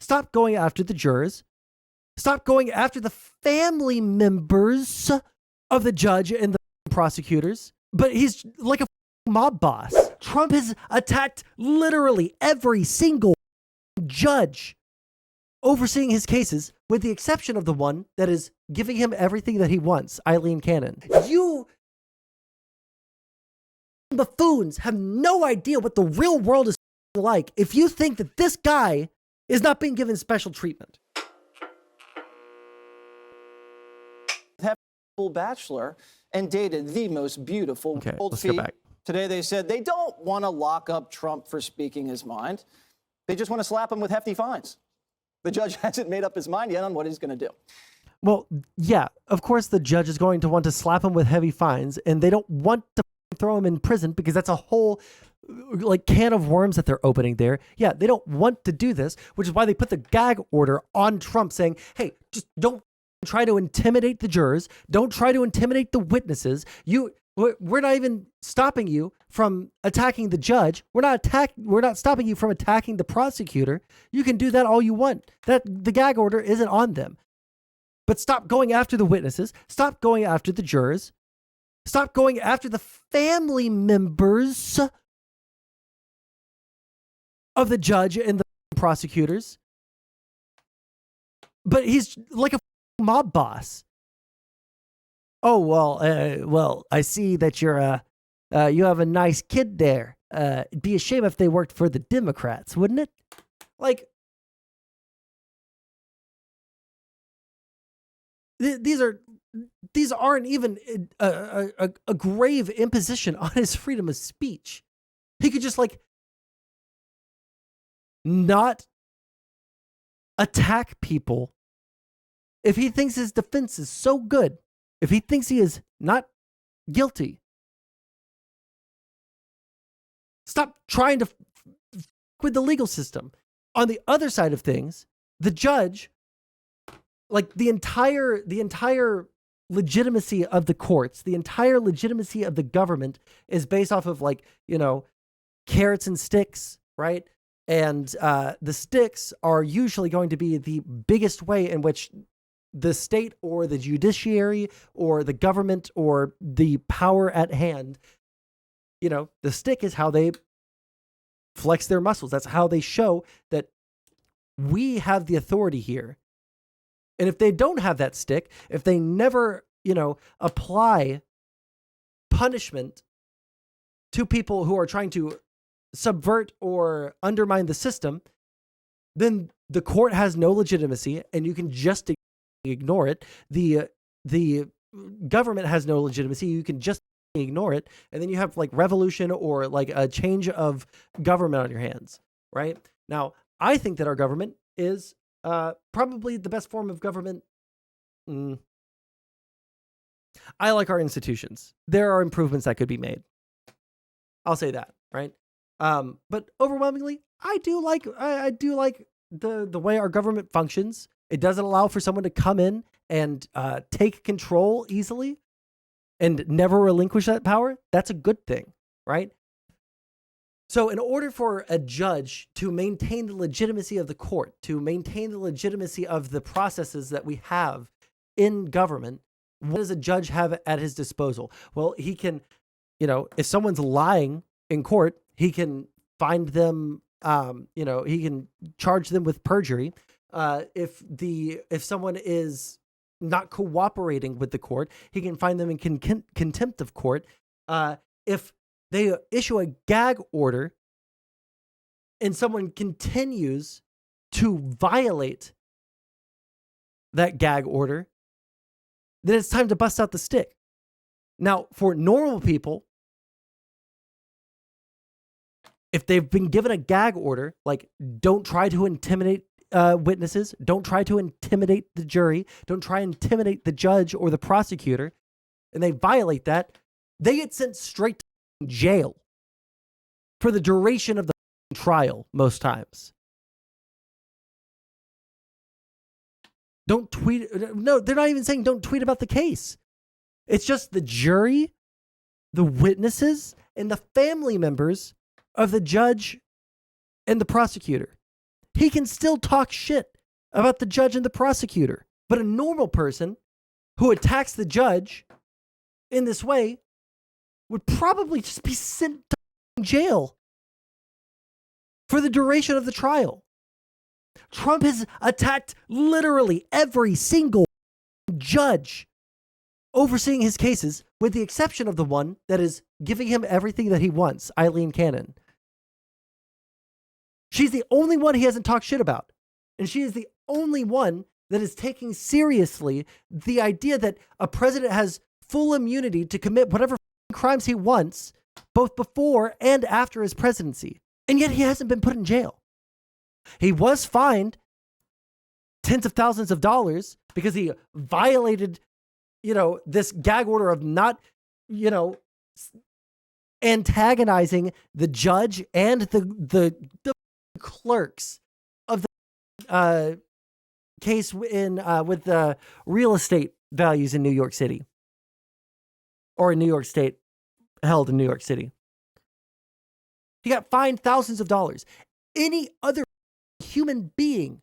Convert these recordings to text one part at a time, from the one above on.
Stop going after the jurors. Stop going after the family members of the judge and the prosecutors. But he's like a mob boss. Trump has attacked literally every single judge overseeing his cases, with the exception of the one that is giving him everything that he wants, Eileen Cannon. You buffoons have no idea what the real world is like if you think that this guy is not being given special treatment. Bachelor and dated the most beautiful gold let's feet. go back. Today they said they don't want to lock up Trump for speaking his mind. They just want to slap him with hefty fines. The judge hasn't made up his mind yet on what he's going to do. Well, yeah, of course the judge is going to want to slap him with heavy fines, and they don't want to throw him in prison because that's a whole like can of worms that they're opening there. Yeah, they don't want to do this, which is why they put the gag order on Trump saying, hey, just don't try to intimidate the jurors. Don't try to intimidate the witnesses. We're not even stopping you from attacking the judge. We're not stopping you from attacking the prosecutor. You can do that all you want. The gag order isn't on them. But stop going after the witnesses. Stop going after the jurors. Stop going after the family members of the judge and the prosecutors. But he's like a mob boss. Oh, well, I see that you have a nice kid there. It'd be a shame if they worked for the Democrats, wouldn't it? Like, these aren't even a grave imposition on his freedom of speech. He could just like not attack people if he thinks his defense is so good. If he thinks he is not guilty. Stop trying to with the legal system. On the other side of things, the judge, like the entire legitimacy of the courts, the entire legitimacy of the government is based off of like, carrots and sticks, right? And the sticks are usually going to be the biggest way in which the state or the judiciary or the government or the power at hand, the stick is how they flex their muscles. That's how they show that we have the authority here. And if they don't have that stick, if they never, apply punishment to people who are trying to subvert or undermine the system, then the court has no legitimacy and you can just ignore it. The government has no legitimacy. You can just ignore it. And then you have like revolution or like a change of government on your hands, right? Now, I think that our government is probably the best form of government. I like our institutions. There are improvements that could be made. I'll say that, right? But overwhelmingly, I do like the way our government functions. It doesn't allow for someone to come in and take control easily and never relinquish that power. That's a good thing, right? So in order for a judge to maintain the legitimacy of the court, to maintain the legitimacy of the processes that we have in government, what does a judge have at his disposal? Well, he can, if someone's lying in court, he can find them, he can charge them with perjury. If someone is not cooperating with the court, he can find them in contempt of court. If they issue a gag order and someone continues to violate that gag order, then it's time to bust out the stick. Now, for normal people, if they've been given a gag order, like don't try to intimidate witnesses, don't try to intimidate the jury, don't try and intimidate the judge or the prosecutor, and they violate that, they get sent straight to jail for the duration of the trial most times. Don't tweet. No, they're not even saying don't tweet about the case. It's just the jury, the witnesses, and the family members of the judge and the prosecutor. he can still talk shit about the judge and the prosecutor. But a normal person who attacks the judge in this way would probably just be sent to jail for the duration of the trial. Trump has attacked literally every single judge overseeing his cases, with the exception of the one that is giving him everything that he wants, Eileen Cannon. She's the only one he hasn't talked shit about. And she is the only one that is taking seriously the idea that a president has full immunity to commit whatever crimes he wants, both before and after his presidency. And yet he hasn't been put in jail. He was fined tens of thousands of dollars because he violated, this gag order of not, antagonizing the judge and the clerks of the case with the real estate values in New York City, or in New York State, held in New York City. He got fined thousands of dollars. Any other human being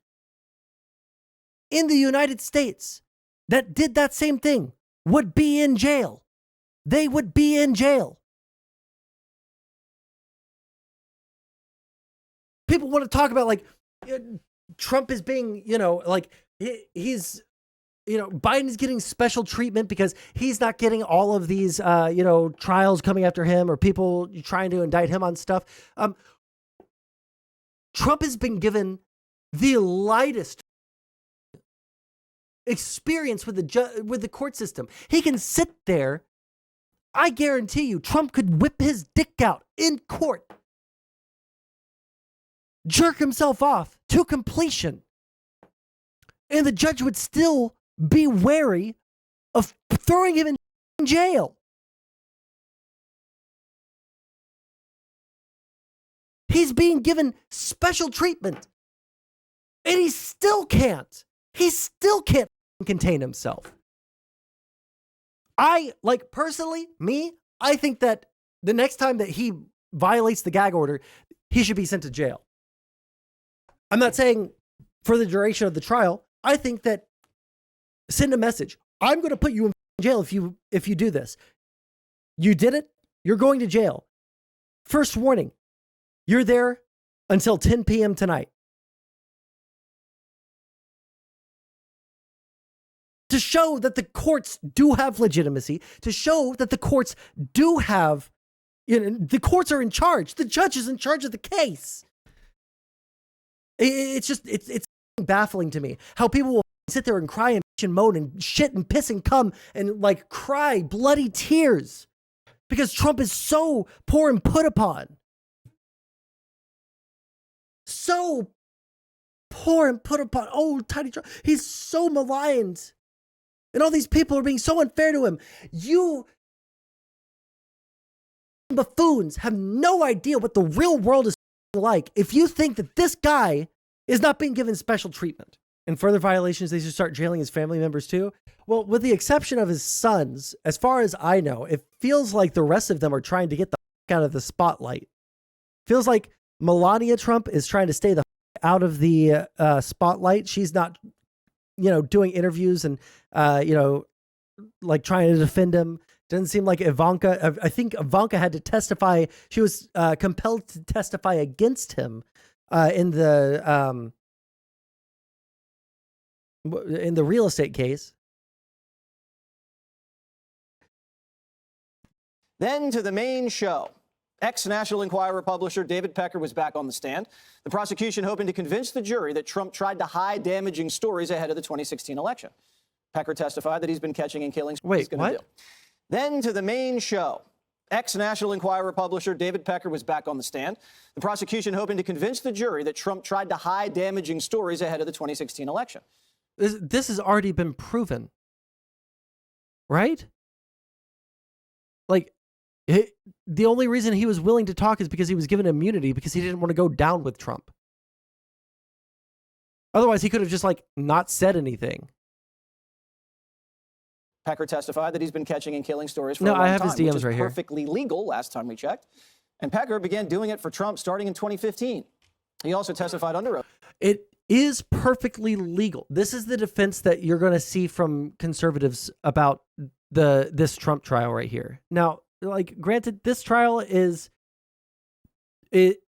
in the United States that did that same thing would be in jail. They would be in jail. People want to talk about Trump is being, he's, Biden's getting special treatment because he's not getting all of these, trials coming after him or people trying to indict him on stuff. Trump has been given the lightest experience with the court system. He can sit there. I guarantee you, Trump could whip his dick out in court, jerk himself off to completion, and the judge would still be wary of throwing him in jail. He's being given special treatment, and he still can't. He still can't contain himself. Personally, I think that the next time that he violates the gag order, he should be sent to jail. I'm not saying for the duration of the trial. I think that send a message. I'm going to put you in jail if you do this. You did it. You're going to jail. First warning. You're there until 10 p.m. tonight. To show that the courts do have legitimacy, to show that the courts do have, the courts are in charge. The judge is in charge of the case. It's baffling to me how people will sit there and cry and bitch and moan and shit and piss and cum and cry bloody tears because Trump is so poor and put upon. So poor and put upon. Oh, tiny Trump. He's so maligned. And all these people are being so unfair to him. You buffoons have no idea what the real world is like if you think that this guy is not being given special treatment. And further violations, they should start jailing his family members too. Well, with the exception of his sons, as far as I know, it feels like the rest of them are trying to get the out of the spotlight. Feels like Melania Trump is trying to stay the out of the spotlight. She's not, doing interviews and, trying to defend him. Doesn't seem like Ivanka. I think Ivanka had to testify. She was compelled to testify against him in the real estate case. Then to the main show. Ex-National Enquirer publisher David Pecker was back on the stand. The prosecution hoping to convince the jury that Trump tried to hide damaging stories ahead of the 2016 election. Pecker testified that he's been catching and killing. Wait, what? Then to the main show. Ex-National Enquirer publisher David Pecker was back on the stand. The prosecution hoping to convince the jury that Trump tried to hide damaging stories ahead of the 2016 election. This has already been proven, right? The only reason he was willing to talk is because he was given immunity because he didn't want to go down with Trump. Otherwise, he could have just not said anything. Pecker testified that he's been catching and killing stories for a long time. I have his DMs which is right here. Perfectly legal last time we checked. And Pecker began doing it for Trump starting in 2015. He also testified under oath. It is perfectly legal. This is the defense that you're going to see from conservatives about this Trump trial right here. Now, like, granted, this trial is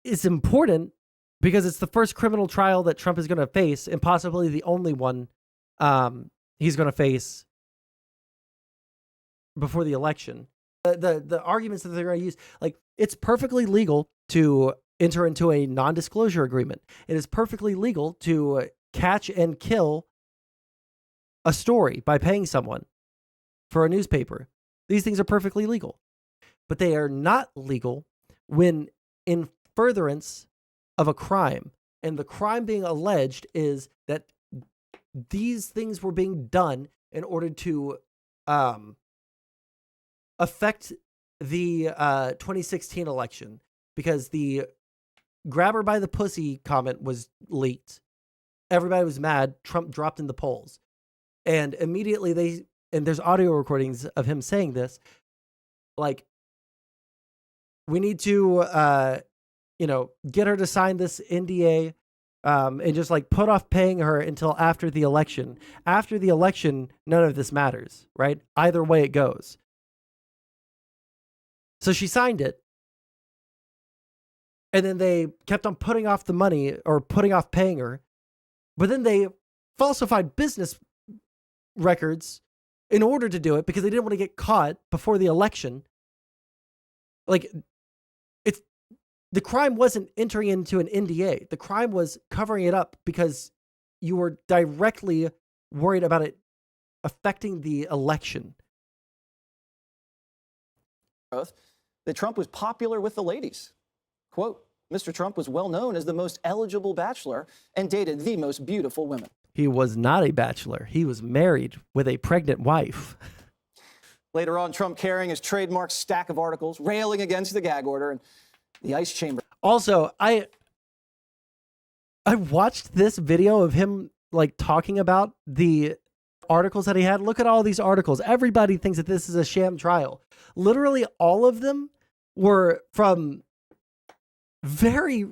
important because it's the first criminal trial that Trump is going to face, and possibly the only one he's going to face before the election. The arguments that they're going to use, like, it's perfectly legal to enter into a non-disclosure agreement. It is perfectly legal to catch and kill a story by paying someone for a newspaper. These things are perfectly legal, but they are not legal when in furtherance of a crime. And the crime being alleged is that these things were being done in order to affect the 2016 election, because the grab her by the pussy comment was leaked. Everybody was mad. Trump dropped in the polls. And immediately and there's audio recordings of him saying this, like, we need to, get her to sign this NDA and just, like, put off paying her until after the election. After the election, none of this matters, right? Either way it goes. So she signed it. And then they kept on putting off the money or putting off paying her. But then they falsified business records in order to do it because they didn't want to get caught before the election. Like, the crime wasn't entering into an NDA. The crime was covering it up because you were directly worried about it affecting the election. That Trump was popular with the ladies. Quote, Mr. Trump was well known as the most eligible bachelor and dated the most beautiful women. He was not a bachelor. He was married with a pregnant wife. Later on, Trump carrying his trademark stack of articles, railing against the gag order and the ICE chamber. Also, I watched this video of him, like, talking about the articles that he had. Look at all these articles. Everybody thinks that this is a sham trial. Literally all of them were from very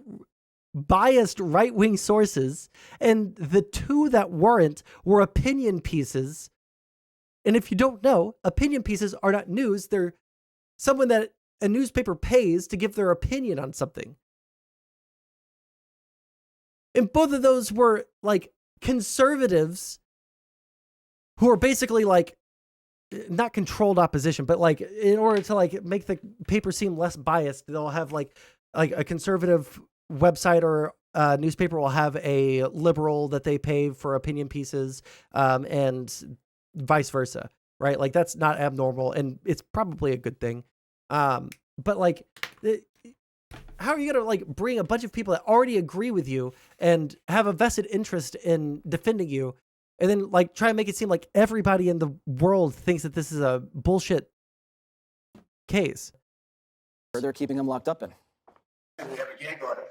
biased right-wing sources, and the two that weren't were opinion pieces. And if you don't know, opinion pieces are not news. They're someone that a newspaper pays to give their opinion on something. And both of those were, like, conservatives who are basically, like, not controlled opposition, but, like, in order to, like, make the paper seem less biased, they'll have like a conservative website or newspaper will have a liberal that they pay for opinion pieces, and vice versa, right? Like, that's not abnormal, and it's probably a good thing. But, like, how are you going to, like, bring a bunch of people that already agree with you and have a vested interest in defending you, and then, like, try and make it seem like everybody in the world thinks that this is a bullshit case? They're keeping him locked up in. We have a gag order,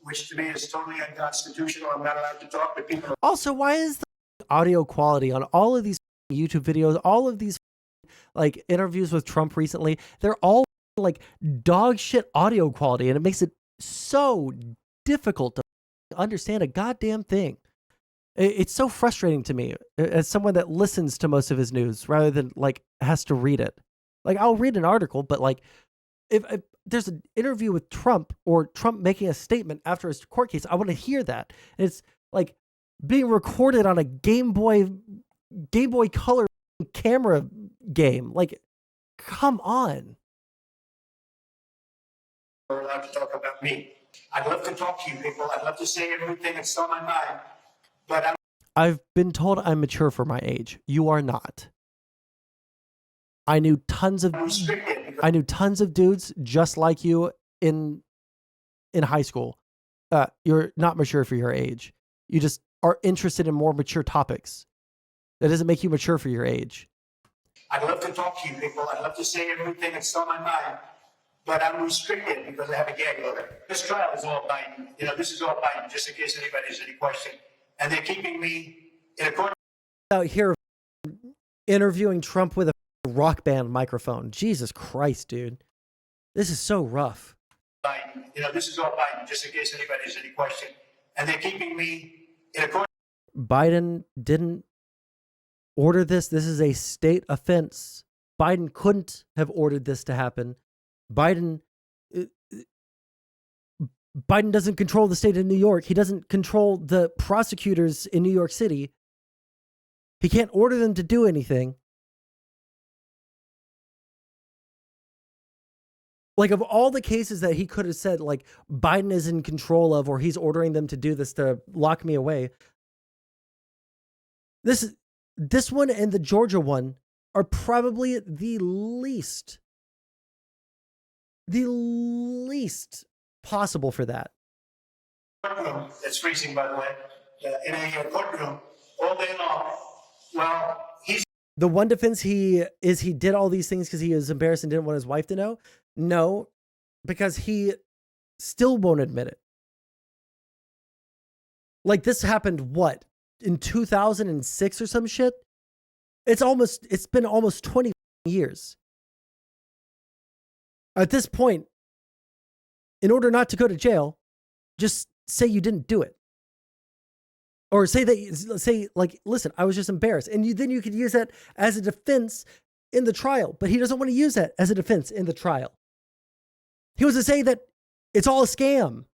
which to me is totally unconstitutional. I'm not allowed to talk to people. Also, why is the audio quality on all of these YouTube videos, all of these, like, interviews with Trump recently, they're all, like, dog shit audio quality, and it makes it so difficult to understand a goddamn thing. It's so frustrating to me as someone that listens to most of his news rather than, like, has to read it. Like, I'll read an article, but, like, if there's an interview with Trump or Trump making a statement after his court case, I want to hear that. And it's, like, being recorded on a Game Boy Color camera game. Like, come on. We're allowed to talk about me. I'd love to talk to you people. I'd love to say everything that's on my mind. But I've been told I'm mature for my age. You are not. I knew tons of dudes just like you in high school. You're not mature for your age. You just are interested in more mature topics. That doesn't make you mature for your age. I'd love to talk to you people. I'd love to say everything that's on my mind. But I'm restricted because I have a gag order. This trial is all Biden. You know, this is all Biden, just in case anybody has any question. And they're keeping me in a corner. Out here interviewing Trump with a rock band microphone. Jesus Christ, dude. This is so rough. Biden. You know, this is all Biden, just in case anybody has any question. and they're keeping me in a court. Biden didn't order this. This is a state offense. Biden couldn't have ordered this to happen. Biden doesn't control the state of New York. He doesn't control the prosecutors in New York City. He can't order them to do anything. Like, of all the cases that he could have said, like, Biden is in control of, or he's ordering them to do this to lock me away, this one and the Georgia one are probably the least possible for that. Courtroom, it's freezing, by the way, in a courtroom all day long. Well, The one defense he did all these things because he was embarrassed and didn't want his wife to know. No, because he still won't admit it. Like, this happened, what, in 2006 or some shit? It's been almost 20 years. At this point, in order not to go to jail, just say you didn't do it. Or say, like, listen, I was just embarrassed. And then you could use that as a defense in the trial. But he doesn't want to use that as a defense in the trial. He wants to say that it's all a scam.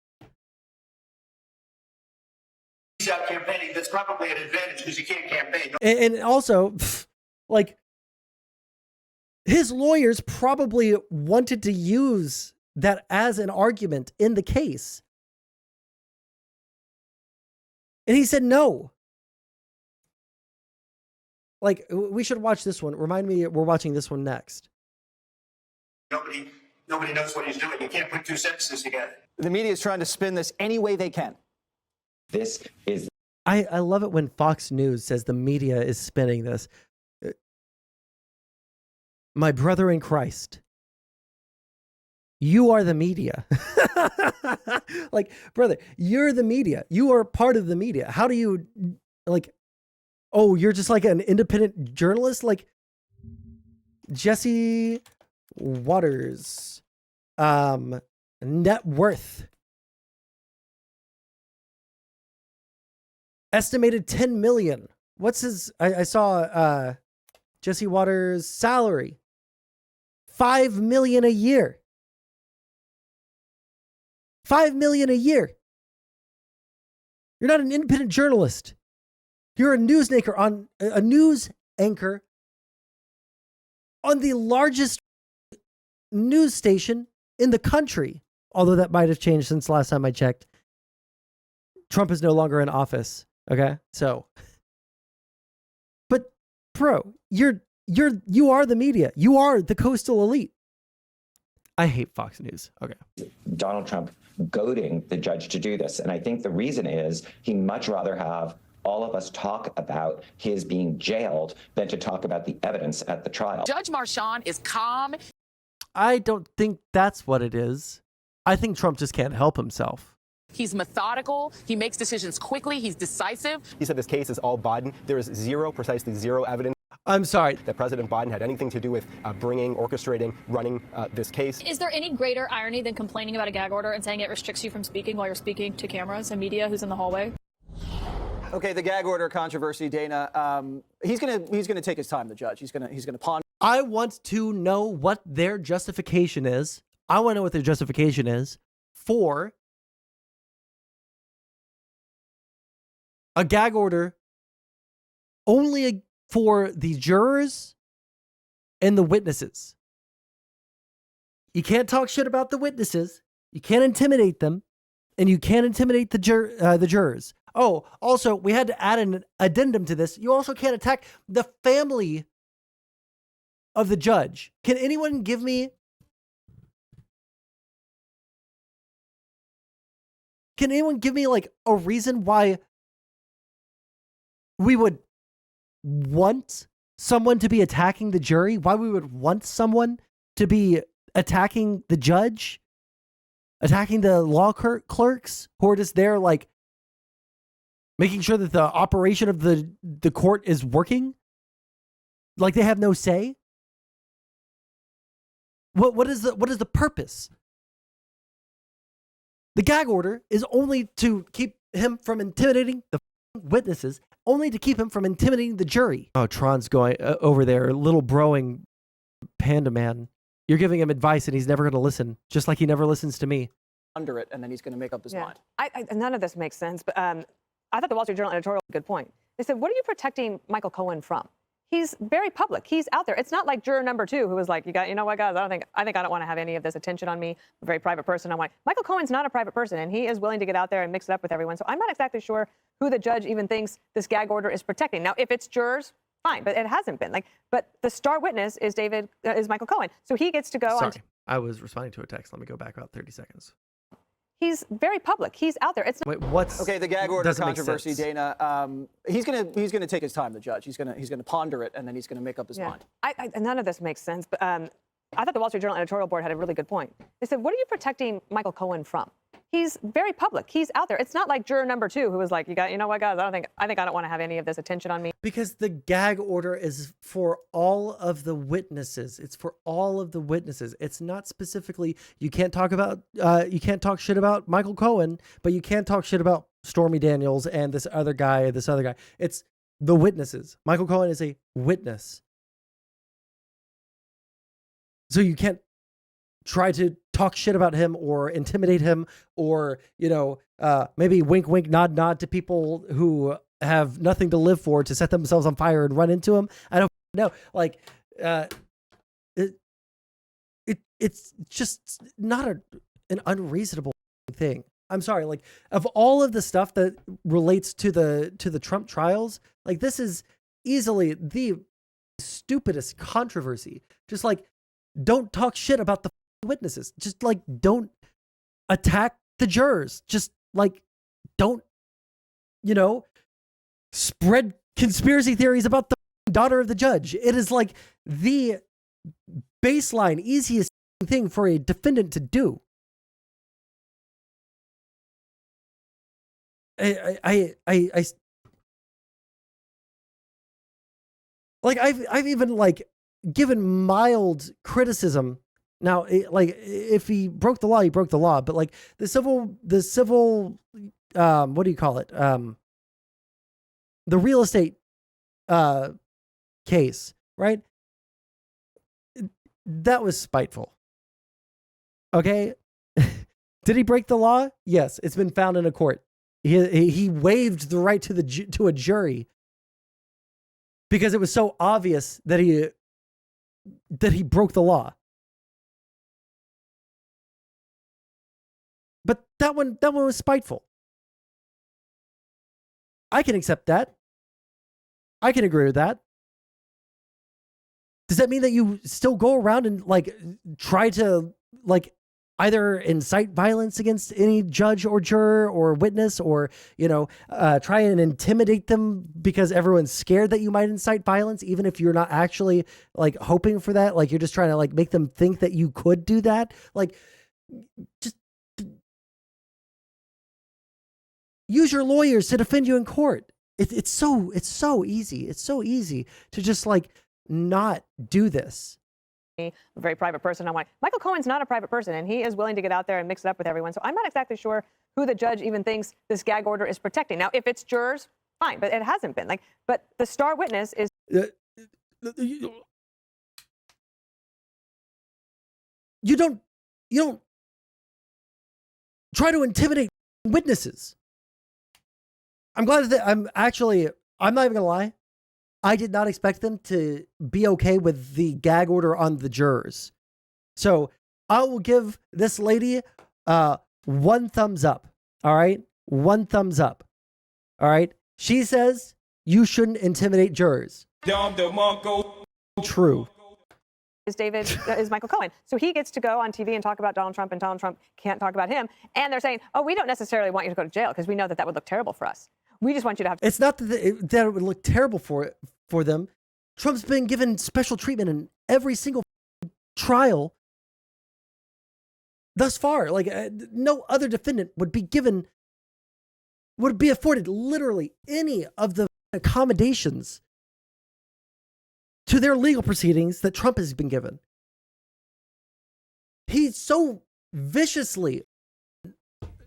he's out campaigning. That's probably an advantage because he can't campaign. And also, like, his lawyers probably wanted to use that as an argument in the case. And he said no. Like, we should watch this one. Remind me, we're watching this one next. Nobody knows what he's doing. You can't put two sentences together. The media is trying to spin this any way they can. This is. I love it when Fox News says the media is spinning this. My brother in Christ, you are the media. Like, brother, you're the media. You are part of the media. How do you, like, oh, you're just like an independent journalist? Like, Jesse Waters, net worth estimated 10 million. What's his, I saw Jesse Waters' salary, $5 million a year. $5 million a year. You're not an independent journalist. You're a news anchor on the largest news station in the country. Although that might have changed since last time I checked. Trump is no longer in office. Okay, so, but bro, you are the media. You are the coastal elite. I hate Fox News. Okay. Donald Trump goading the judge to do this. And I think the reason is he'd much rather have all of us talk about his being jailed than to talk about the evidence at the trial. Judge Marchand is calm. I don't think that's what it is. I think Trump just can't help himself. He's methodical. He makes decisions quickly. He's decisive. He said this case is all Biden. There is precisely zero evidence. I'm sorry. That President Biden had anything to do with orchestrating, running this case. Is there any greater irony than complaining about a gag order and saying it restricts you from speaking while you're speaking to cameras and media who's in the hallway? Okay, the gag order controversy, Dana. He's gonna take his time. The judge. He's gonna ponder. I want to know what their justification is. I want to know what their justification is for a gag order only for the jurors and the witnesses. You can't talk shit about the witnesses. You can't intimidate them, and you can't intimidate the jurors. Oh, also, we had to add an addendum to this. You also can't attack the family of the judge. Can anyone give me like a reason why we would want someone to be attacking the jury? Why we would want someone to be attacking the judge? Attacking the law clerks who are just there, like, making sure that the operation of the court is working? Like they have no say? What is the purpose? The gag order is only to keep him from intimidating the witnesses, only to keep him from intimidating the jury. Oh, Tron's going over there, little broing panda man. You're giving him advice and he's never going to listen, just like he never listens to me. Under it, and then he's going to make up his mind. None of this makes sense, but I thought the Wall Street Journal editorial had a good point. They said, what are you protecting Michael Cohen from? He's very public. He's out there. It's not like juror number 2 who was like, you know what, guys, I don't want to have any of this attention on me. I'm a very private person. Michael Cohen's not a private person, and he is willing to get out there and mix it up with everyone. So I'm not exactly sure who the judge even thinks this gag order is protecting. Now, if it's jurors, fine, but it hasn't been. But the star witness is Michael Cohen. So he gets to go on. Sorry, I was responding to a text. Let me go back about 30 seconds. He's very public. He's out there. It's not. Wait, what's Okay, the gag order doesn't make controversy, sense. Dana. He's gonna take his time. The judge. He's gonna ponder it, and then he's gonna make up his mind. None of this makes sense, but I thought the Wall Street Journal editorial board had a really good point. They said, what are you protecting Michael Cohen from? He's very public. He's out there. It's not like juror number 2 who was like, you know what, guys, I don't want to have any of this attention on me. Because the gag order is for all of the witnesses. It's for all of the witnesses. It's not specifically, you can't talk shit about Michael Cohen, but you can't talk shit about Stormy Daniels and this other guy. It's the witnesses. Michael Cohen is a witness. So you can't try to talk shit about him or intimidate him or, maybe wink, wink, nod, nod to people who have nothing to live for to set themselves on fire and run into him. I don't know. It's just not an unreasonable thing. I'm sorry. Of all of the stuff that relates to the Trump trials, this is easily the stupidest controversy. Just don't talk shit about the witnesses. Just don't attack the jurors. Just don't, spread conspiracy theories about the daughter of the judge. It is the baseline, easiest thing for a defendant to do. I've even given mild criticism. Now, if he broke the law, he broke the law. But the civil, what do you call it? The real estate case, right? That was spiteful. Okay. Did he break the law? Yes, it's been found in a court. He waived the right to a jury because it was so obvious that he broke the law. But that one was spiteful. I can accept that. I can agree with that. Does that mean that you still go around and try to either incite violence against any judge or juror or witness, or try and intimidate them because everyone's scared that you might incite violence, even if you're not actually hoping for that? You're just trying to make them think that you could do that. Just use your lawyers to defend you in court. It's so easy. It's so easy to just not do this. A very private person. Michael Cohen's not a private person, and he is willing to get out there and mix it up with everyone. So I'm not exactly sure who the judge even thinks this gag order is protecting. Now, if it's jurors, fine, but it hasn't been. But the star witness is. You don't try to intimidate witnesses. I'm glad that I'm not even gonna lie. I did not expect them to be okay with the gag order on the jurors. So I will give this lady 1 thumbs up. All right. 1 thumbs up. All right. She says you shouldn't intimidate jurors. True. Is Michael Cohen. So he gets to go on TV and talk about Donald Trump, and Donald Trump can't talk about him. And they're saying, oh, we don't necessarily want you to go to jail because we know that would look terrible for us. We just want you to have. It's not that it would look terrible for them. Trump's been given special treatment in every single trial thus far. No other defendant would be afforded literally any of the accommodations to their legal proceedings that Trump has been given. He's so viciously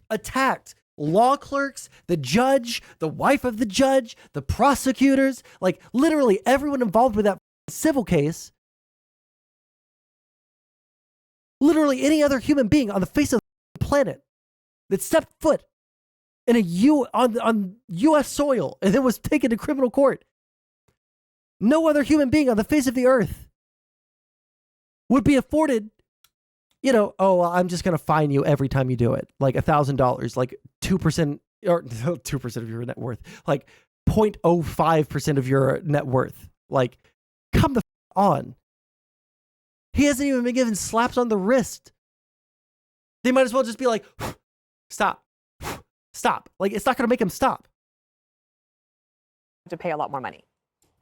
attacked law clerks, the judge, the wife of the judge, the prosecutors, like literally everyone involved with that civil case, literally any other human being on the face of the planet that stepped foot in on U.S. soil and then was taken to criminal court. No other human being on the face of the earth would be afforded, oh, well, I'm just going to fine you every time you do it. Like $1,000, like 2% or 2% of your net worth, like 0.05% of your net worth. Like, come the on. He hasn't even been given slaps on the wrist. They might as well just be like, stop. Like, it's not going to make him stop. To pay a lot more money,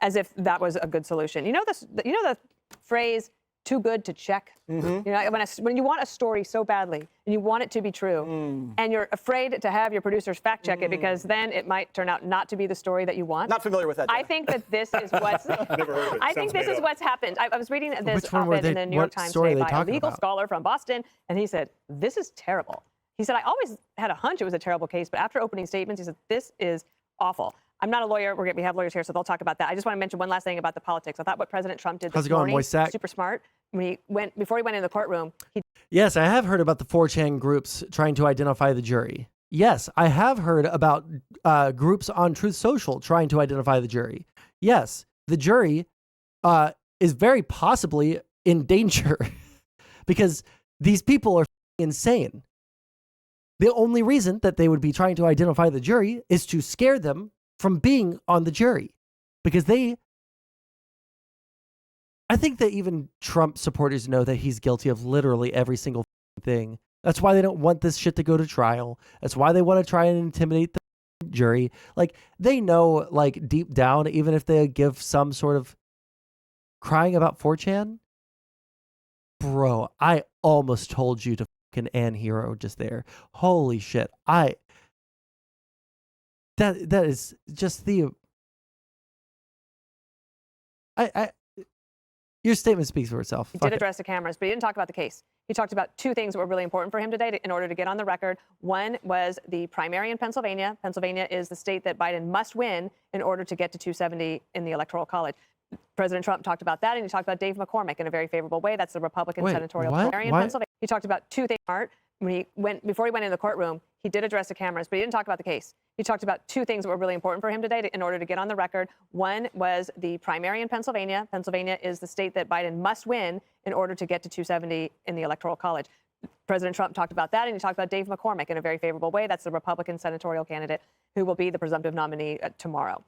as if that was a good solution. You know the phrase "too good to check." Mm-hmm. When you want a story so badly and you want it to be true, and you're afraid to have your producers fact check it because then it might turn out not to be the story that you want. Not familiar with that. I think that this is what's. Never heard of it. I think this is what's happened. I was reading this op-ed in the New York Times today by a legal scholar from Boston, and he said this is terrible. He said I always had a hunch it was a terrible case, but after opening statements, he said this is awful. I'm not a lawyer. We have lawyers here, so they'll talk about that. I just want to mention one last thing about the politics. I thought what President Trump did this morning was super smart. Before he went in the courtroom, Yes, I have heard about the 4chan groups trying to identify the jury. Yes, I have heard about groups on Truth Social trying to identify the jury. Yes, the jury is very possibly in danger because these people are insane. The only reason that they would be trying to identify the jury is to scare them from being on the jury, because I think that even Trump supporters know that he's guilty of literally every single thing. That's why they don't want this shit to go to trial. That's why they want to try and intimidate the jury. Like, they know, like, deep down, even if they give some sort of crying about 4chan, bro, I almost told you to fucking Ann Hero just there. Holy shit. That is just your statement speaks for itself. He did address the cameras, but he didn't talk about the case. He talked about two things that were really important for him today in order to get on the record. One was the primary in Pennsylvania. Pennsylvania is the state that Biden must win in order to get to 270 in the Electoral College. President Trump talked about that, and he talked about Dave McCormick in a very favorable way. That's the Republican senatorial primary in Pennsylvania. He talked about two things. Before he went in the courtroom, he did address the cameras, but he didn't talk about the case. He talked about two things that were really important for him today in order to get on the record. One was the primary in Pennsylvania. Pennsylvania is the state that Biden must win in order to get to 270 in the Electoral College. President Trump talked about that, and he talked about Dave McCormick in a very favorable way. That's the Republican senatorial candidate who will be the presumptive nominee tomorrow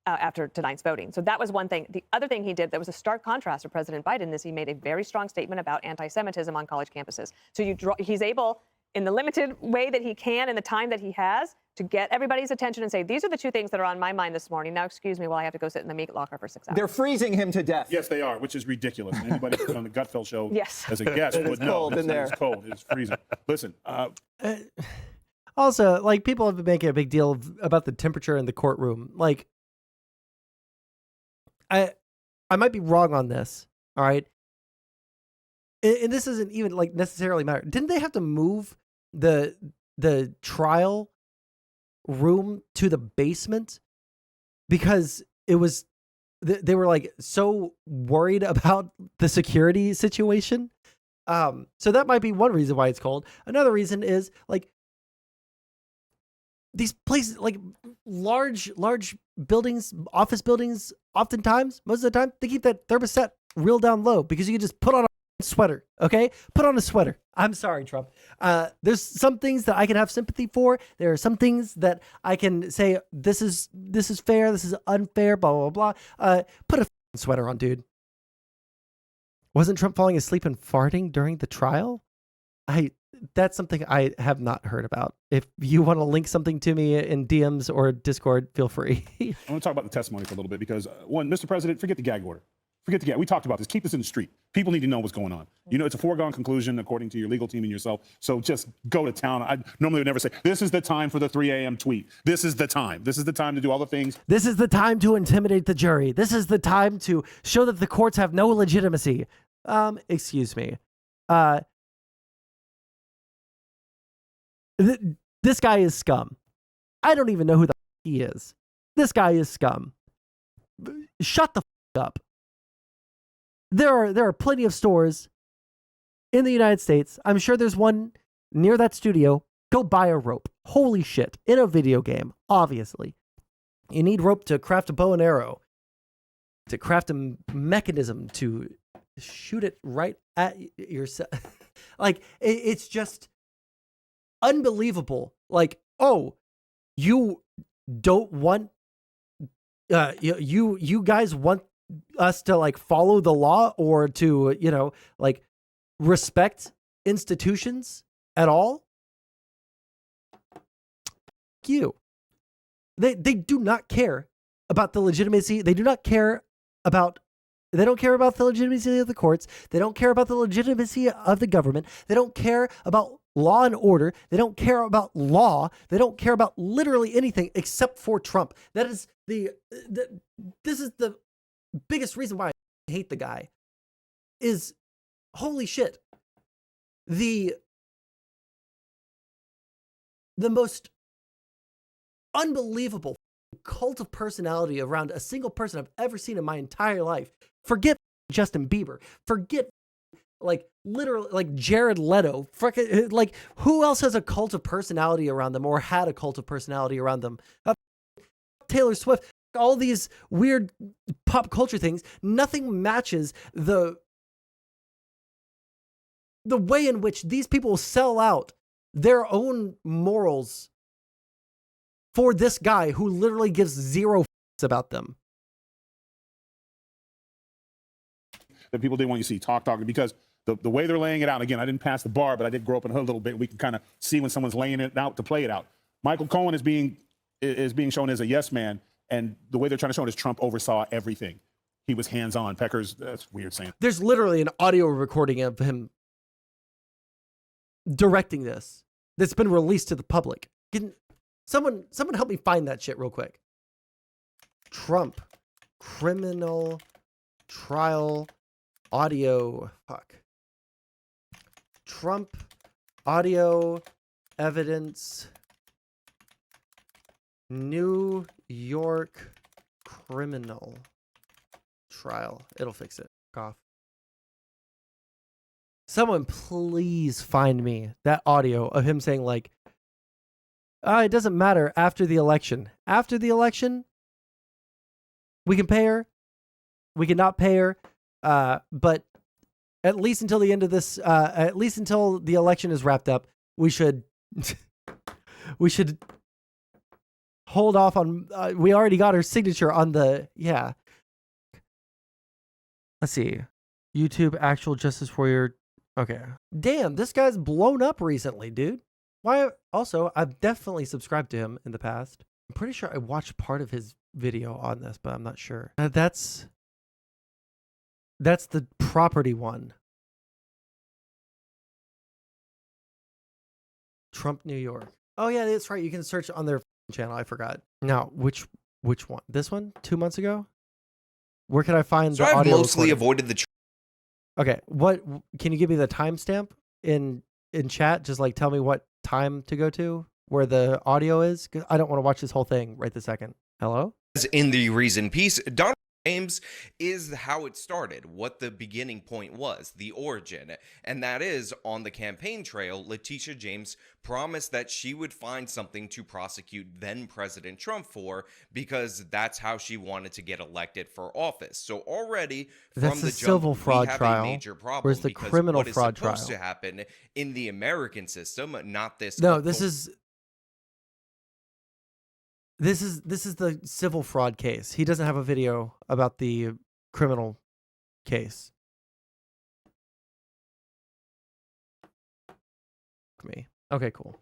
after tonight's voting. So that was one thing. The other thing he did that was a stark contrast to President Biden is he made a very strong statement about anti-Semitism on college campuses. So he's able, in the limited way that he can in the time that he has, to get everybody's attention and say, these are the two things that are on my mind this morning. Now, excuse me while I have to go sit in the meat locker for 6 hours. They're freezing him to death. Yes, they are, which is ridiculous. Anybody who's on the Gutfeld show yes. as a guest would know. Cold in there. It's cold. It's freezing. Listen. Also, like, people have been making a big deal about the temperature in the courtroom. Like, I might be wrong on this, all right? And this isn't even, like, necessarily matter. Didn't they have to move the trial room to the basement because it was they were like so worried about the security situation? So that might be one reason why it's cold. Another reason is, like, these places, like large buildings, office buildings, oftentimes, most of the time, they keep that thermostat real down low because you can just put on a sweater, okay? Put on a sweater. I'm sorry, Trump. There's some things that I can have sympathy for. There are some things that I can say, this is fair, this is unfair, blah, blah, blah. Put a sweater on, dude. Wasn't Trump falling asleep and farting during the trial? That's something I have not heard about. If you want to link something to me in DMs or Discord, feel free. I want to talk about the testimony for a little bit because, one, Mr. President, forget the gag order. Forget the gag. We talked about this. Keep this in the street. People need to know what's going on. You know, it's a foregone conclusion according to your legal team and yourself. So just go to town. I normally would never say, this is the time for the 3 a.m. tweet. This is the time. This is the time to do all the things. This is the time to intimidate the jury. This is the time to show that the courts have no legitimacy. Excuse me. This This guy is scum. I don't even know who the he is. This guy is scum. Shut the up. There are plenty of stores in the United States. I'm sure there's one near that studio. Go buy a rope. Holy shit. In a video game, obviously. You need rope to craft a bow and arrow, to craft a mechanism to shoot it right at yourself. Like, it's just unbelievable. Like, oh, you don't want, you guys want us to like follow the law or to, you know, like respect institutions at all? You. They do not care about the legitimacy. They don't care about the legitimacy of the courts. They don't care about the legitimacy of the government. They don't care about law and order. They don't care about law. They don't care about literally anything except for Trump. That is this is the biggest reason why I hate the guy. Is holy shit. The most unbelievable cult of personality around a single person I've ever seen in my entire life. Forget Justin Bieber. Forget like literally like Jared Leto. Like who else has a cult of personality around them or had a cult of personality around them? Taylor Swift. All these weird pop culture things. Nothing matches the way in which these people sell out their own morals for this guy who literally gives zero f***s about them. That people didn't want you to see talking because the way they're laying it out, again, I didn't pass the bar, but I did grow up in a hood a little bit. We can kind of see when someone's laying it out to play it out. Michael Cohen is being shown as a yes man, and the way they're trying to show it is Trump oversaw everything. He was hands-on. That's weird saying. There's literally an audio recording of him directing this that's been released to the public. Can someone help me find that shit real quick? Trump criminal trial audio. Fuck. Trump audio evidence. New York criminal trial. It'll fix it. Cough. Someone please find me that audio of him saying like, it doesn't matter after the election. After the election, we can pay her. We can not pay her. But at least until the end of this, at least until the election is wrapped up, we should hold off on, we already got her signature on the, yeah. Let's see. YouTube actual justice warrior. Okay. Damn, this guy's blown up recently, dude. Why? Also, I've definitely subscribed to him in the past. I'm pretty sure I watched part of his video on this, but I'm not sure. That's the property one. Trump, New York. Oh yeah, that's right. You can search on their channel. I forgot. Now, which one? This one? 2 months ago? Where can I find the audio? I've mostly avoided the. Okay, what can you give me the timestamp in chat? Just like tell me what time to go to where the audio is. 'Cause I don't want to watch this whole thing right this second. Hello? As in the Reason piece, Donald James is how it started, what the beginning point was, the origin, and that is on the campaign trail. Letitia James promised that she would find something to prosecute then President Trump for because that's how she wanted to get elected for office. So already from the civil jump, fraud we have trial. a major problem. Where's the because criminal what is fraud supposed trial? to happen in the American system, not this. No, this is the civil fraud case. He doesn't have a video about the criminal case. Me. Okay, cool.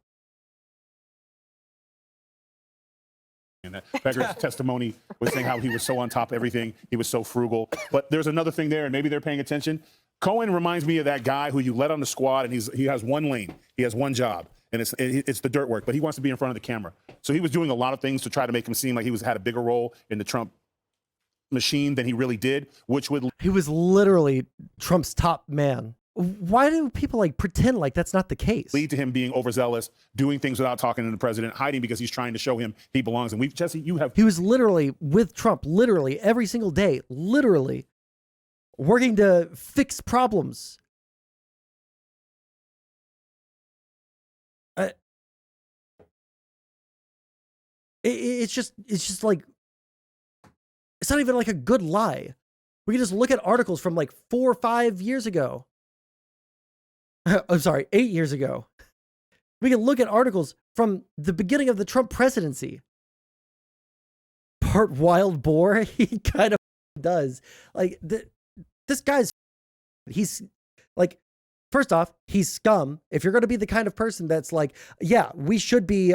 And Becker's testimony was saying how he was so on top of everything. He was so frugal. But there's another thing there, and maybe they're paying attention. Cohen reminds me of that guy who you let on the squad, and he has one lane. He has one job, and it's the dirt work. But he wants to be in front of the camera. So he was doing a lot of things to try to make him seem like he had a bigger role in the Trump machine than he really did, which would. He was literally Trump's top man Why do people like pretend like that's not the case? Lead to him being overzealous, doing things without talking to the president, hiding because he's trying to show him he belongs. And Jesse, he was literally with Trump, literally every single day, literally working to fix problems. It's just like, it's not even like a good lie. We can just look at articles from like 4 or 5 years ago. I'm sorry, 8 years ago. We can look at articles from the beginning of the Trump presidency. Part wild boar, he kind of does. Like, this guy's, he's like, first off, he's scum. If you're going to be the kind of person that's like, yeah, we should be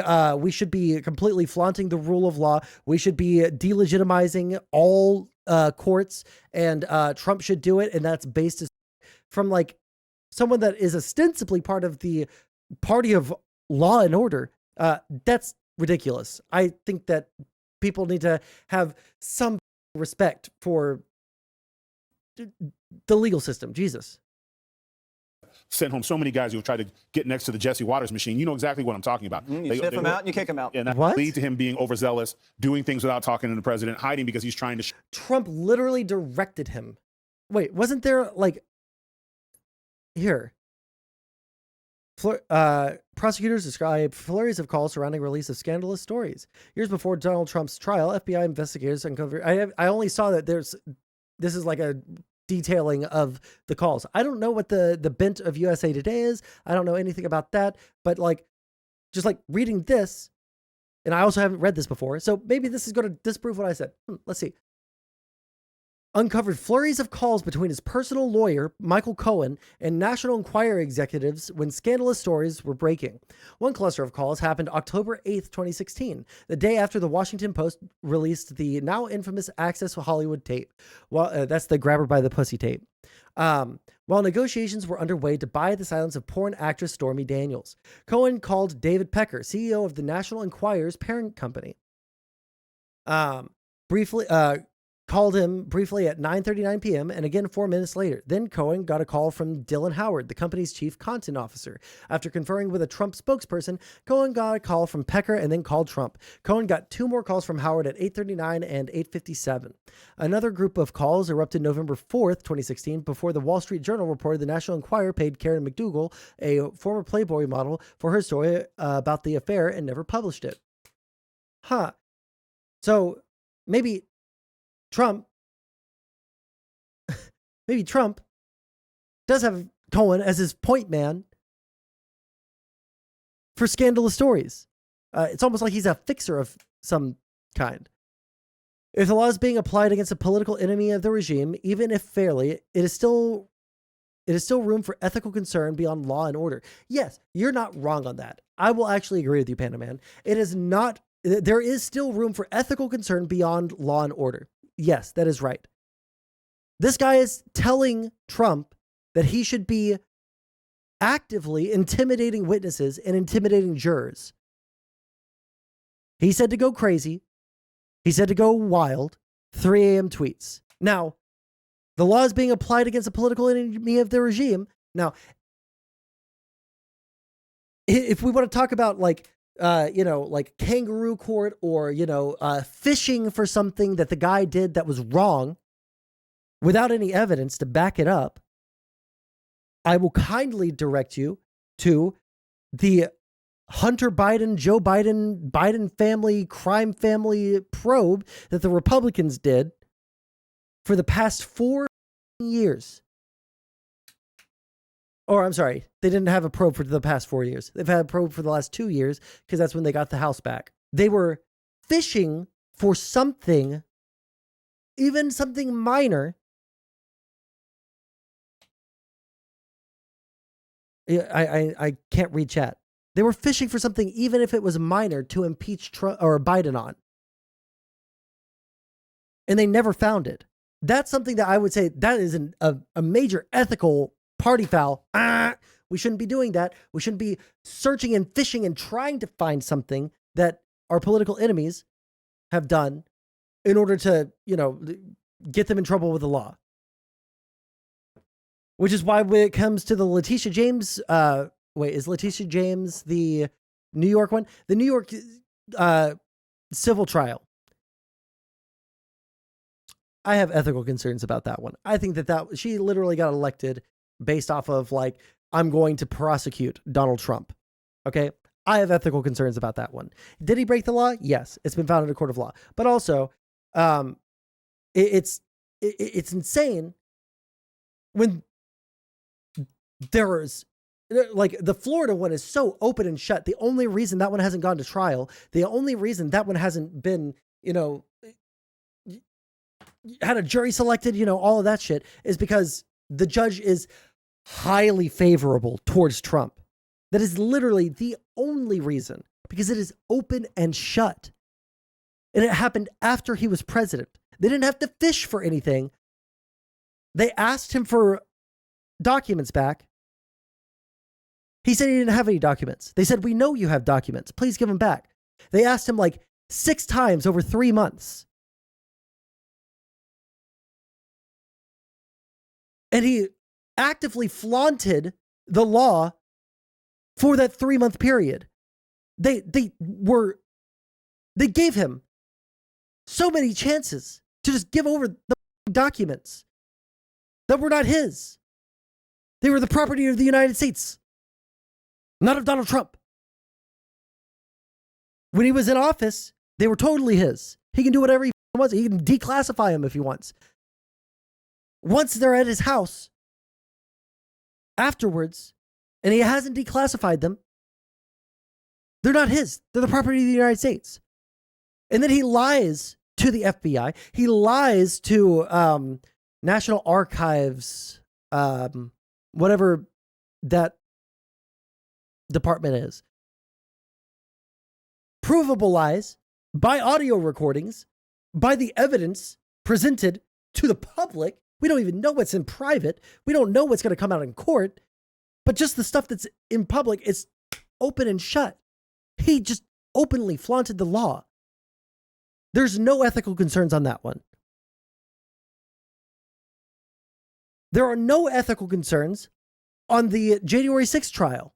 completely flaunting the rule of law. We should be delegitimizing all courts, and Trump should do it. And that's based from like someone that is ostensibly part of the party of law and order. That's ridiculous. I think that people need to have some respect for the legal system. Jesus. Sent home so many guys who tried to get next to the Jesse Waters machine. You know exactly what I'm talking about. You sniff him out and you kick him out. And that What? lead to him being overzealous, doing things without talking to the president, hiding because he's trying to. Trump literally directed him. Wait, wasn't there like here? Prosecutors describe flurries of calls surrounding release of scandalous stories. Years before Donald Trump's trial, FBI investigators uncovered. I only saw that this is like a detailing of the calls. I don't know what the bent of USA Today is. I don't know anything about that, but like, just like reading this, and I also haven't read this before, so maybe this is going to disprove what I said. Let's see. Uncovered flurries of calls between his personal lawyer, Michael Cohen, and National Enquirer executives when scandalous stories were breaking. One cluster of calls happened October 8th, 2016, the day after the Washington Post released the now infamous Access Hollywood tape. Well, that's the grabber by the pussy tape. While negotiations were underway to buy the silence of porn actress Stormy Daniels, Cohen called David Pecker, CEO of the National Enquirer's parent company. Called him briefly at 9:39 p.m. and again 4 minutes later. Then Cohen got a call from Dylan Howard, the company's chief content officer. After conferring with a Trump spokesperson, Cohen got a call from Pecker and then called Trump. Cohen got 2 more calls from Howard at 8:39 and 8:57. Another group of calls erupted November 4th, 2016, before the Wall Street Journal reported the National Enquirer paid Karen McDougal, a former Playboy model, for her story about the affair and never published it. Huh. So maybe Trump does have Cohen as his point man for scandalous stories. It's almost like he's a fixer of some kind. If the law is being applied against a political enemy of the regime, even if fairly, it is still room for ethical concern beyond law and order. Yes, you're not wrong on that. I will actually agree with you, Panda Man. There is still room for ethical concern beyond law and order. Yes, that is right. This guy is telling Trump that he should be actively intimidating witnesses and intimidating jurors. He said to go crazy. He said to go wild. 3 a.m. tweets. Now, the law is being applied against a political enemy of the regime. Now, if we want to talk about like kangaroo court or, fishing for something that the guy did that was wrong without any evidence to back it up, I will kindly direct you to the Hunter Biden, Joe Biden family, crime family probe that the Republicans did for the past 4 years. Or I'm sorry, they didn't have a probe for the past 4 years. They've had a probe for the last 2 years because that's when they got the House back. They were fishing for something, even something minor. I can't read chat. They were fishing for something, even if it was minor, to impeach Trump or Biden on. And they never found it. That's something that I would say that is a major ethical party foul. We shouldn't be doing that. We shouldn't be searching and fishing and trying to find something that our political enemies have done in order to, get them in trouble with the law. Which is why when it comes to the Letitia James, wait, is Letitia James the New York one? The New York civil trial. I have ethical concerns about that one. I think that she literally got elected based off of like, I'm going to prosecute Donald Trump. Okay. I have ethical concerns about that one. Did he break the law? Yes. It's been found in a court of law, but also, it's insane when there's like the Florida one is so open and shut. The only reason that one hasn't gone to trial, the only reason that one hasn't been, had a jury selected, all of that shit is because the judge is highly favorable towards Trump. That is literally the only reason, because it is open and shut. And it happened after he was president. They didn't have to fish for anything. They asked him for documents back. He said he didn't have any documents. They said, we know you have documents. Please give them back. They asked him like 6 times over 3 months. And he actively flaunted the law for that 3-month period. They gave him so many chances to just give over the documents that were not his. They were the property of the United States, not of Donald Trump. When he was in office, they were totally his. He can do whatever he wants. He can declassify them if he wants. Once they're at his house, afterwards, and he hasn't declassified them, they're not his. They're the property of the United States. And then he lies to the FBI. He lies to National Archives, whatever that department is. Provable lies by audio recordings, by the evidence presented to the public. We don't even know what's in private. We don't know what's going to come out in court. But just the stuff that's in public is open and shut. He just openly flaunted the law. There's no ethical concerns on that one. There are no ethical concerns on the January 6th trial.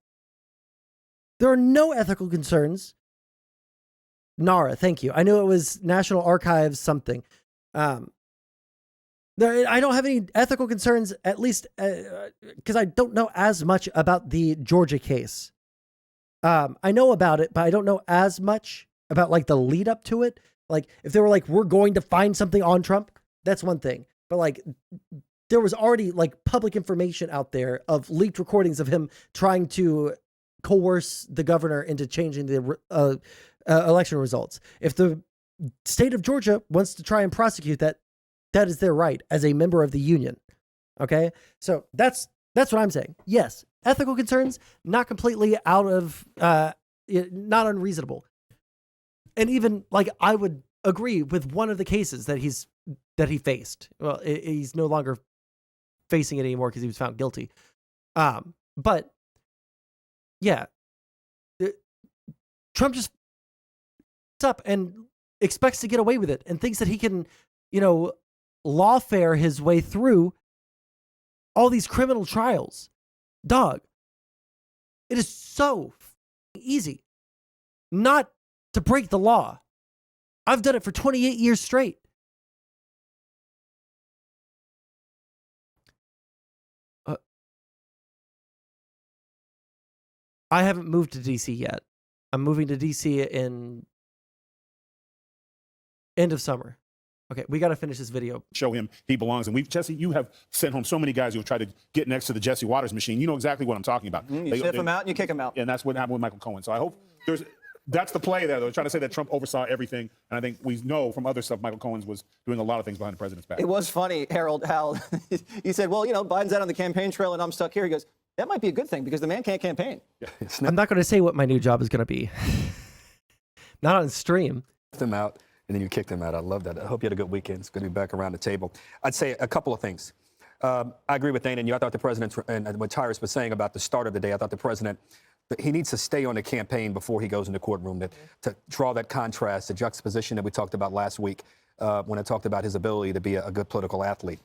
There are no ethical concerns. NARA, thank you. I knew it was National Archives something. I don't have any ethical concerns, at least because I don't know as much about the Georgia case. I know about it, but I don't know as much about like the lead up to it. Like if they were like, we're going to find something on Trump, that's one thing. But like there was already like public information out there of leaked recordings of him trying to coerce the governor into changing the election results. If the state of Georgia wants to try and prosecute that, that is their right as a member of the union. Okay. So that's what I'm saying. Yes. Ethical concerns, not completely out of, not unreasonable. And even like, I would agree with one of the cases that he faced. Well, he's no longer facing it anymore because he was found guilty. But yeah, Trump just up and expects to get away with it and thinks that he can, lawfare his way through all these criminal trials. Dog, it is so easy not to break the law. I've done it for 28 years straight. I haven't moved to DC yet. I'm moving to DC in end of summer. Okay, we got to finish this video. Show him he belongs. And Jesse, you have sent home so many guys who have tried to get next to the Jesse Waters machine. You know exactly what I'm talking about. You sniff them out and you kick them out. And that's what happened with Michael Cohen. So I hope that's the play there. They're trying to say that Trump oversaw everything. And I think we know from other stuff, Michael Cohen was doing a lot of things behind the president's back. It was funny, Harold, how he said, well, Biden's out on the campaign trail and I'm stuck here. He goes, that might be a good thing because the man can't campaign. Yeah. I'm not going to say what my new job is going to be. Not on stream. Them out. And then you kicked him out. I love that. I hope you had a good weekend. It's good to be back around the table. I'd say a couple of things. I agree with Dana and you. I thought the president, and what Tyrus was saying about the start of the day, I thought the president, he needs to stay on the campaign before he goes in the courtroom to draw that contrast, the juxtaposition that we talked about last week when I talked about his ability to be a good political athlete.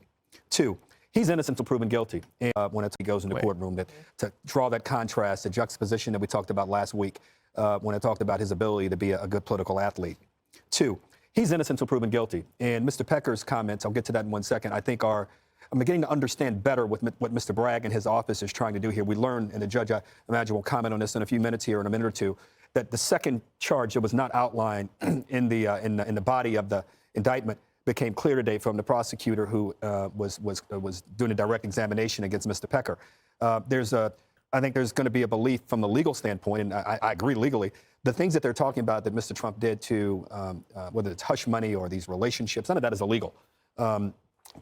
2, He's innocent until proven guilty. And when he goes in the courtroom, to draw that contrast, the juxtaposition that we talked about last week, when I talked about his ability to be a good political athlete. 2, he's innocent until proven guilty. And Mr. Pecker's comments, I'll get to that in 1 second, I think I'm beginning to understand better what Mr. Bragg and his office is trying to do here. We learned, and the judge, I imagine, will comment on this in a few minutes here, in a minute or two, that the second charge that was not outlined in the body of the indictment became clear today from the prosecutor who was doing a direct examination against Mr. Pecker. I think there's going to be a belief from the legal standpoint, and I agree legally, the things that they're talking about that Mr. Trump did to, whether it's hush money or these relationships, none of that is illegal.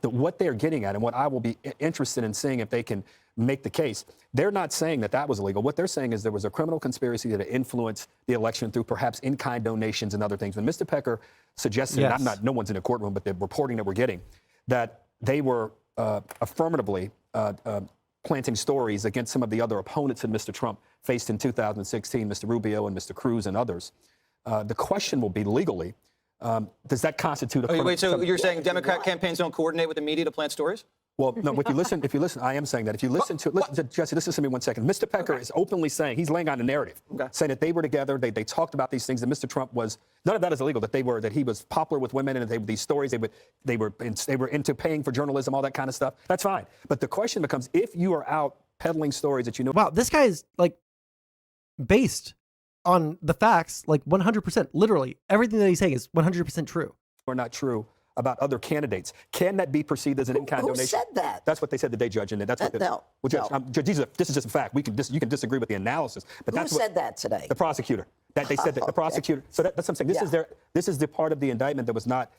What they're getting at, and what I will be interested in seeing if they can make the case, they're not saying that was illegal. What they're saying is there was a criminal conspiracy to influence the election through perhaps in-kind donations and other things. When Mr. Pecker suggested, and no one's in the courtroom, but the reporting that we're getting, that they were affirmatively planting stories against some of the other opponents that Mr. Trump faced in 2016, Mr. Rubio and Mr. Cruz and others. The question will be legally, does that constitute a... Wait, so you're saying Democrat campaigns don't coordinate with the media to plant stories? Well, no, if you listen, I am saying that. If you listen to Jesse, listen to me 1 second. Mr. Pecker is openly saying, he's laying on a narrative, saying that they were together, they talked about these things, that Mr. Trump was, none of that is illegal, that he was popular with women, and these stories, they were into paying for journalism, all that kind of stuff. That's fine. But the question becomes, if you are out peddling stories that you know... Wow, this guy is like based on the facts, like 100%, literally. Everything that he's saying is 100% true. Or not true about other candidates. Can that be perceived as an in-kind donation? Who said that? That's what they said today, Judge. And that's what no. Well, Judge, this is just a fact. You can disagree with the analysis, but Who said that today? The prosecutor. They said that the prosecutor. So that's what I'm saying. This is the part of the indictment that was not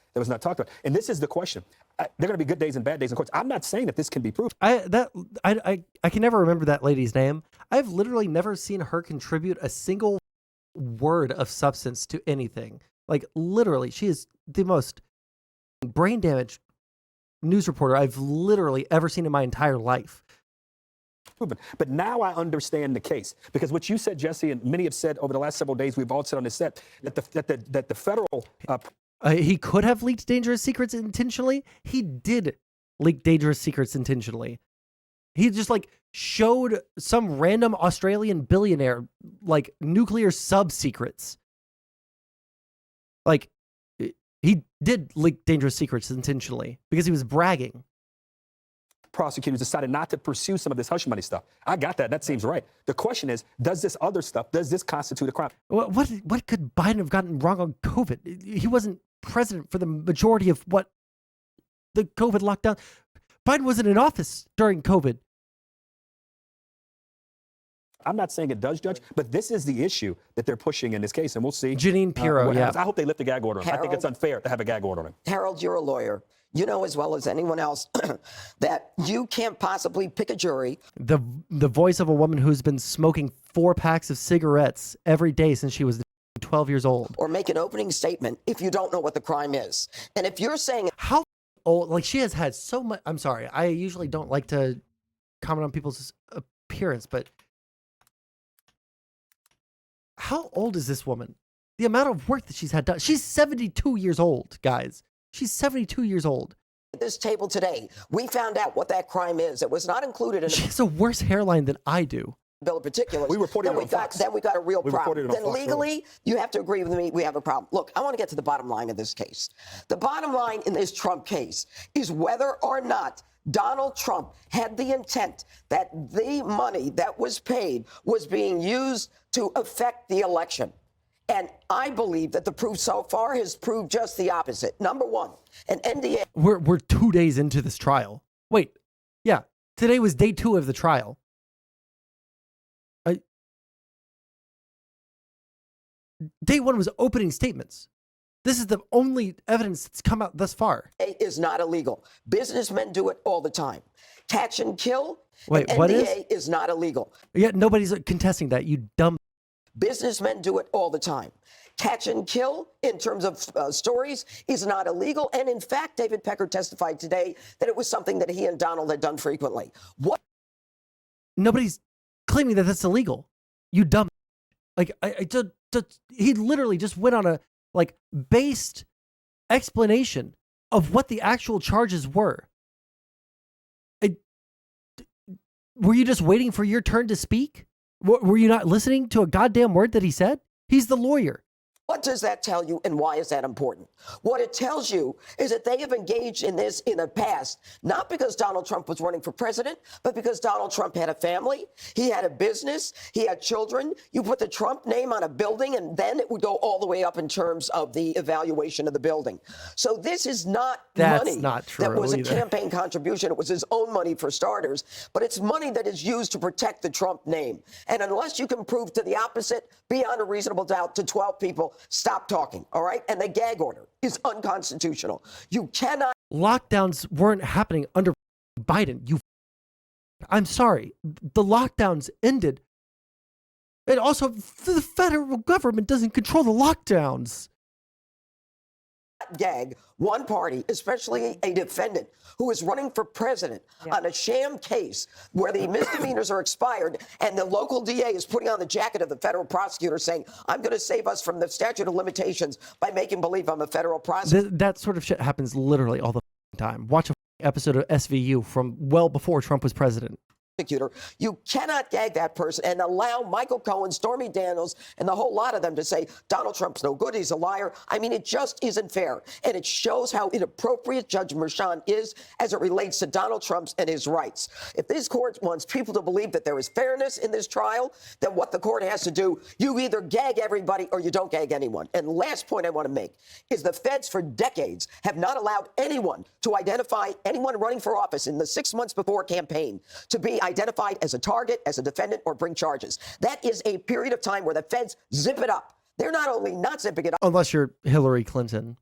talked about. And this is the question. There are going to be good days and bad days in courts. I'm not saying that this can be proved. I can never remember that lady's name. I've literally never seen her contribute a single word of substance to anything. Like, literally, she is the most brain damaged news reporter I've literally ever seen in my entire life. But now I understand the case, because what you said, Jesse, and many have said over the last several days, we've all said on this set, that the federal... he could have leaked dangerous secrets intentionally. He did leak dangerous secrets intentionally. He just showed some random Australian billionaire nuclear sub secrets. He did leak dangerous secrets intentionally because he was bragging. Prosecutors decided not to pursue some of this hush money stuff. I got that. That seems right. The question is, does this constitute a crime? What could Biden have gotten wrong on COVID? He wasn't president for the majority of what the COVID lockdown. Biden wasn't in office during COVID. I'm not saying it does, Judge, but this is the issue that they're pushing in this case, and we'll see. Janine Pirro, I hope they lift the gag order on him. Harold, I think it's unfair to have a gag order on him. Harold, you're a lawyer. You know as well as anyone else that you can't possibly pick a jury. The voice of a woman who's been smoking 4 packs of cigarettes every day since she was 12 years old. Or make an opening statement if you don't know what the crime is. And if you're saying... How old? She has had so much... I'm sorry. I usually don't like to comment on people's appearance, but... How old is this woman? The amount of work that she's had done. She's 72 years old, guys. She's 72 years old. At this table today, we found out what that crime is. It was not included in... She has a worse hairline than I do. Bill of particulars. We reported it on Fox. Then we got a real problem. Then Fox legally, you have to agree with me, we have a problem. Look, I want to get to the bottom line of this case. The bottom line in this Trump case is whether or not Donald Trump had the intent that the money that was paid was being used to affect the election. And I believe that the proof so far has proved just the opposite. Number one, an NDA. We're 2 days into this trial. Wait, yeah, today was day 2 of the trial. Day 1 was opening statements. This is the only evidence that's come out thus far. Is not illegal. Businessmen do it all the time. Catch and kill. Wait, what is not illegal. Yeah, nobody's contesting that, you dumb. Businessmen do it all the time. Catch and kill, in terms of stories, is not illegal. And in fact, David Pecker testified today that it was something that he and Donald had done frequently. What? Nobody's claiming that that's illegal. You dumb. He literally just went on a based explanation of what the actual charges were. Were you just waiting for your turn to speak? Were you not listening to a goddamn word that he said? He's the lawyer. What does that tell you, and why is that important? What it tells you is that they have engaged in this in the past, not because Donald Trump was running for president, but because Donald Trump had a family, he had a business, he had children. You put the Trump name on a building, and then it would go all the way up in terms of the evaluation of the building. So this is not money not true that was either. a campaign contribution. It was his own money for starters, but it's money that is used to protect the Trump name. And unless you can prove to the opposite, beyond a reasonable doubt, to 12 people, stop talking, all right? And the gag order is unconstitutional. You cannot. Lockdowns weren't happening under Biden. I'm sorry. The lockdowns ended. And also, the federal government doesn't control the lockdowns. Gag one party, especially a defendant who is running for president on a sham case where the misdemeanors are expired and the local DA is putting on the jacket of the federal prosecutor saying, I'm going to save us from the statute of limitations by making believe I'm a federal prosecutor. That sort of shit happens literally all the time. Watch a episode of SVU from well before Trump was president. You cannot gag that person and allow Michael Cohen, Stormy Daniels, and the whole lot of them to say Donald Trump's no good, he's a liar. I mean, it just isn't fair. And it shows how inappropriate Judge Merchan is as it relates to Donald Trump and his rights. If this court wants people to believe that there is fairness in this trial, then what the court has to do, you either gag everybody or you don't gag anyone. And last point I want to make is the feds for decades have not allowed anyone to identify anyone running for office in the 6 months before a campaign to be identified as a target, as a defendant, or bring charges. That is a period of time where the feds zip it up. They're not only not zipping it up. Unless you're Hillary Clinton,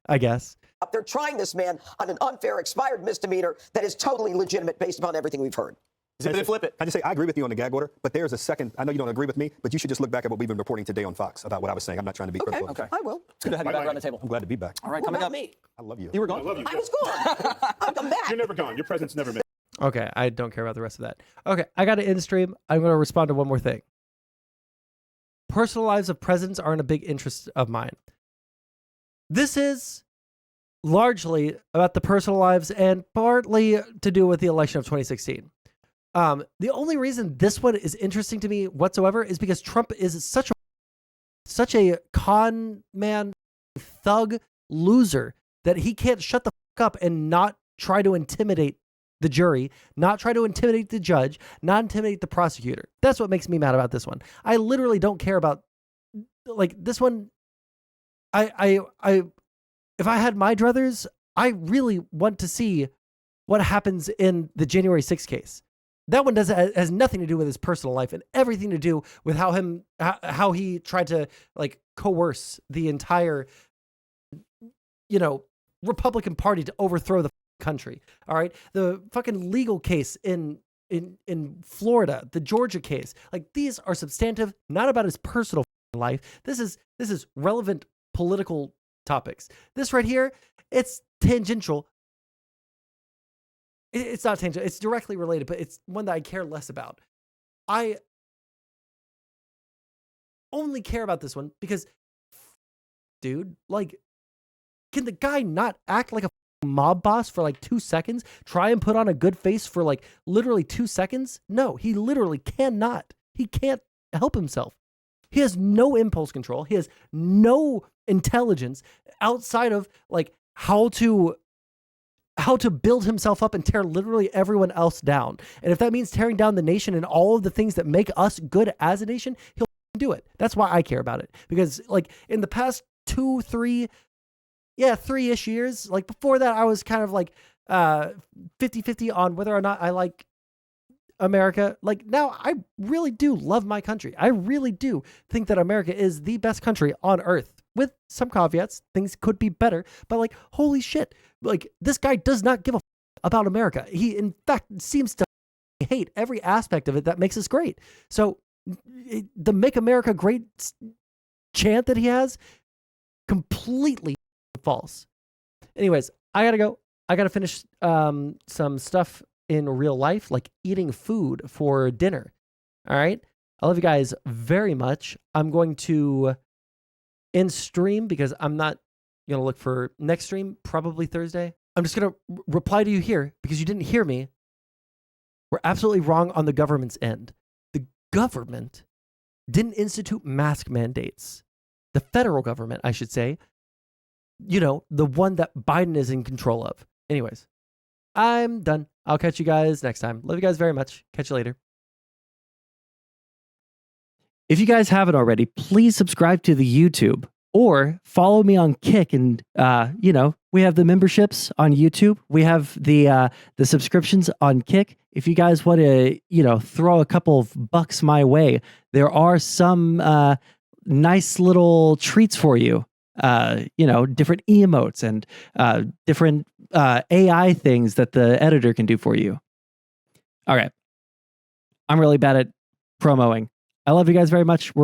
I guess. They're trying this man on an unfair expired misdemeanor that is totally legitimate based upon everything we've heard. Zip it and flip it. I just say I agree with you on the gag order, but there's a second. I know you don't agree with me, but you should just look back at what we've been reporting today on Fox about what I was saying. I'm not trying to be critical. Okay, I will. It's good to have you back around the table. I'm glad to be back. All right, What coming about up. me? I love you. You were gone. I love you. I was gone. I'll come back. You're never gone. Your presence never missed. Okay, I don't care about the rest of that. Okay, I got to end stream. I'm going to respond to one more thing. Personal lives of presidents aren't a big interest of mine. This is largely about the personal lives and partly to do with the election of 2016. The only reason this one is interesting to me whatsoever is because Trump is such a con man, thug, loser that he can't shut the fuck up and not try to intimidate the jury, not try to intimidate the judge, not intimidate the prosecutor. That's what makes me mad about this one. I literally don't care about, like, this one. If I had my druthers, I really want to see what happens in the January 6th case. That one has nothing to do with his personal life and everything to do with how he tried to, like, coerce the entire, Republican Party to overthrow the country. All right, the fucking legal case in Florida, the Georgia case, like, these are substantive, not about his personal life. This is relevant political topics. This right here, it's tangential. It's not tangential. It's directly related, but it's one that I care less about. I only care about this one because, dude, like, can the guy not act like a mob boss for like 2 seconds? Try and put on a good face for like literally 2 seconds? No, he literally cannot. He can't help himself. He has no impulse control. He has no intelligence outside of like how to build himself up and tear literally everyone else down. And if that means tearing down the nation and all of the things that make us good as a nation, he'll do it. That's why I care about it. Because like in the past 3-ish years, like before that, I was kind of like 50-50 on whether or not I like America. Like now I really do love my country. I really do think that America is the best country on earth. With some caveats, things could be better, but like, holy shit, like this guy does not give a about America. He in fact seems to hate every aspect of it that makes us great. So the Make America Great chant that he has, completely false. Anyways, I gotta go. I gotta finish some stuff in real life, like eating food for dinner. All right. I love you guys very much. I'm going to end stream because I'm not going to look for next stream, probably Thursday. I'm just going to reply to you here because you didn't hear me We're absolutely wrong on the government's end. The government didn't institute mask mandates. The federal government, I should say, the one that Biden is in control of. Anyways, I'm done. I'll catch you guys next time. Love you guys very much. Catch you later. If you guys haven't already, please subscribe to the YouTube or follow me on Kick. And, we have the memberships on YouTube. We have the subscriptions on Kick. If you guys want to, throw a couple of bucks my way, there are some nice little treats for you. Different emotes and different AI things that the editor can do for you. All right. I'm really bad at promoing. I love you guys very much.